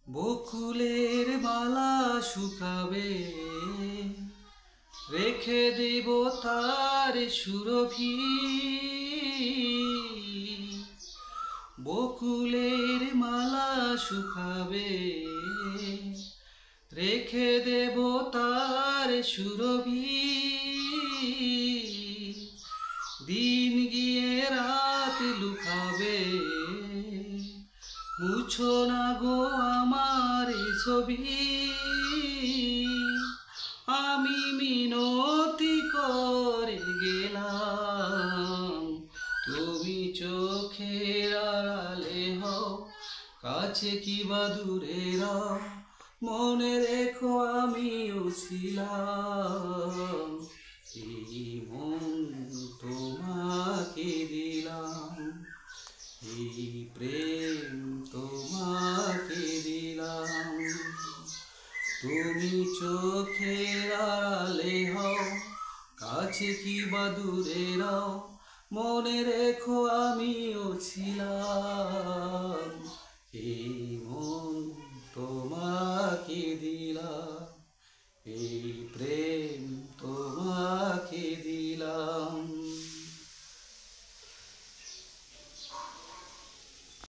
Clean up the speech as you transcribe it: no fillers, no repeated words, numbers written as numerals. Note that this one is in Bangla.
বকুলের মালা শুকাবে, রেখে দেব তার সুরভি। বকুলের মালা শুকাবে, রেখে দেব তার সুরভি। দিন গিয়ে রাত লুকাবে, মুছো না গো আমার ছবি। আমি মিনতি করে গেলাম, তুমি চোখের আড়ালে হও, কাছে কিবা দূরে রও, মনে রেখো আমিও ছিলাম। এই মন তোমাকে দিলাম, এই প্রেম তোমাকে দিলাম। তুমি চোখের আড়ালে হও, কাছে কিবা দূরে রও, মনে রেখো আমিও ছিলাম।